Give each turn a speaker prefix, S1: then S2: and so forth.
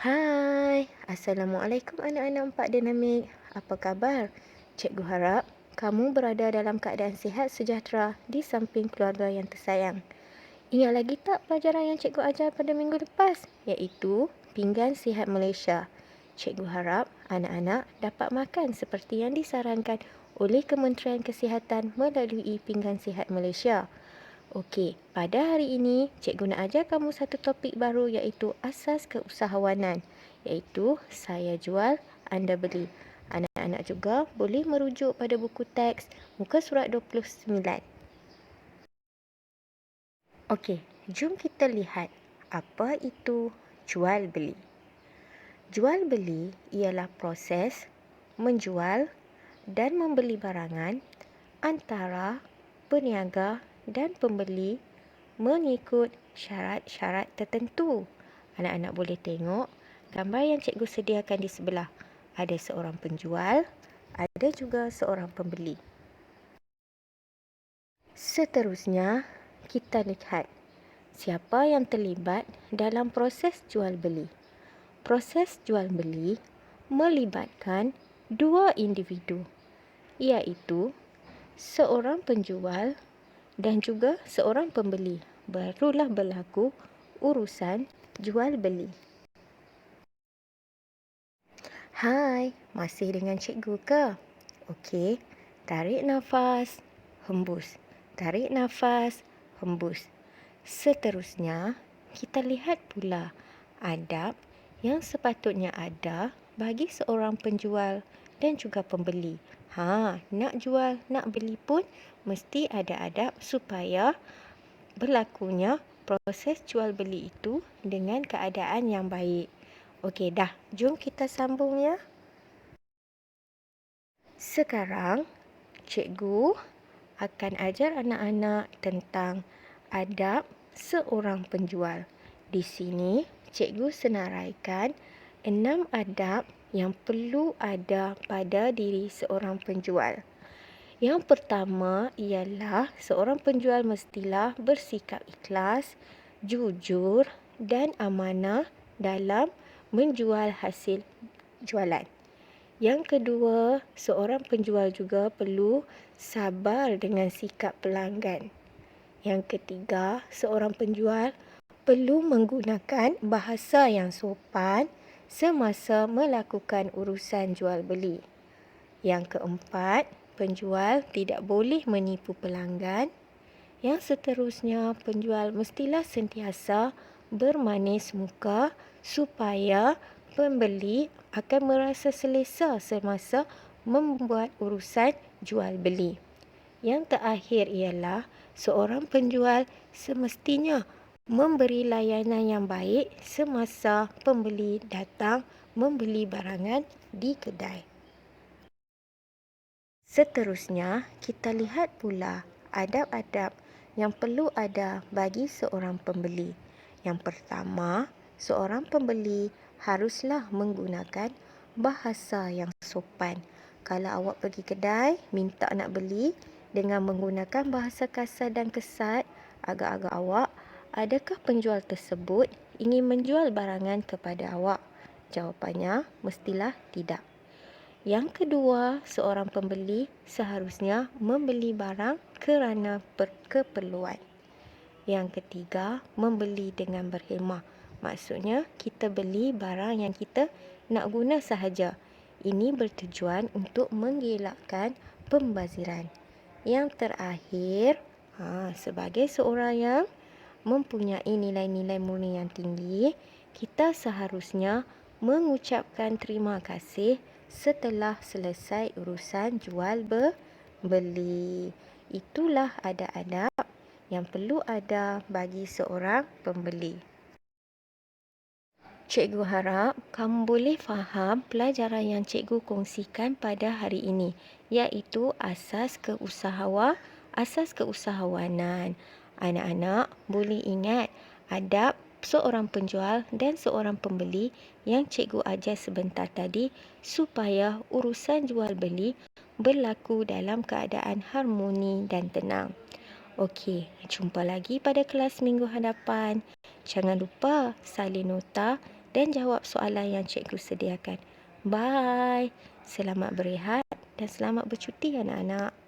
S1: Hai, Assalamualaikum anak-anak empat dinamik. Apa khabar? Cikgu harap kamu berada dalam keadaan sihat sejahtera di samping keluarga yang tersayang. Ingat lagi tak pelajaran yang cikgu ajar pada minggu lepas? Iaitu Pinggan Sihat Malaysia. Cikgu harap anak-anak dapat makan seperti yang disarankan oleh Kementerian Kesihatan melalui Pinggan Sihat Malaysia. Okey, pada hari ini cikgu nak ajar kamu satu topik baru iaitu asas keusahawanan. Iaitu saya jual, anda beli. Anak-anak juga boleh merujuk pada buku teks muka surat 29. Okey, jom kita lihat apa itu jual beli. Jual beli ialah proses menjual dan membeli barangan antara peniaga dan pembeli mengikut syarat-syarat tertentu. Anak-anak boleh tengok gambar yang cikgu sediakan di sebelah. Ada seorang penjual, ada juga seorang pembeli. Seterusnya, kita lihat siapa yang terlibat dalam proses jual beli. Proses jual beli melibatkan dua individu, iaitu seorang penjual dan juga seorang pembeli. Barulah berlaku urusan jual beli. Hai, masih dengan cikgu ke? Okey, tarik nafas, hembus. Tarik nafas, hembus. Seterusnya, kita lihat pula adab yang sepatutnya ada bagi seorang penjual dan juga pembeli. Nak jual, nak beli pun mesti ada adab supaya berlakunya proses jual beli itu dengan keadaan yang baik. Okey dah, jom kita sambung ya. Sekarang, cikgu akan ajar anak-anak tentang adab seorang penjual. Di sini, cikgu senaraikan 6 adab yang perlu ada pada diri seorang penjual. Yang pertama ialah seorang penjual mestilah bersikap ikhlas, jujur dan amanah dalam menjual hasil jualan. Yang kedua, seorang penjual juga perlu sabar dengan sikap pelanggan. Yang ketiga, seorang penjual perlu menggunakan bahasa yang sopan semasa melakukan urusan jual beli. Yang keempat, penjual tidak boleh menipu pelanggan. Yang seterusnya, penjual mestilah sentiasa bermanis muka supaya pembeli akan merasa selesa semasa membuat urusan jual beli. Yang terakhir ialah seorang penjual semestinya memberi layanan yang baik semasa pembeli datang membeli barangan di kedai. Seterusnya, kita lihat pula adab-adab yang perlu ada bagi seorang pembeli. Yang pertama, seorang pembeli haruslah menggunakan bahasa yang sopan. Kalau awak pergi kedai, minta nak beli dengan menggunakan bahasa kasar dan kesat, agak-agak awak, adakah penjual tersebut ingin menjual barangan kepada awak? Jawapannya mestilah tidak. Yang kedua, seorang pembeli seharusnya membeli barang kerana keperluan. Yang ketiga, membeli dengan berhemah. Maksudnya, kita beli barang yang kita nak guna sahaja. Ini bertujuan untuk mengelakkan pembaziran. Yang terakhir, sebagai seorang yang mempunyai nilai-nilai murni yang tinggi, kita seharusnya mengucapkan terima kasih setelah selesai urusan jual beli. Itulah adab-adab yang perlu ada bagi seorang pembeli. Cikgu harap kamu boleh faham pelajaran yang cikgu kongsikan pada hari ini, iaitu asas keusahawanan. Anak-anak boleh ingat adab seorang penjual dan seorang pembeli yang cikgu ajar sebentar tadi supaya urusan jual beli berlaku dalam keadaan harmoni dan tenang. Okey, jumpa lagi pada kelas minggu hadapan. Jangan lupa salin nota dan jawab soalan yang cikgu sediakan. Bye. Selamat berehat dan selamat bercuti anak-anak.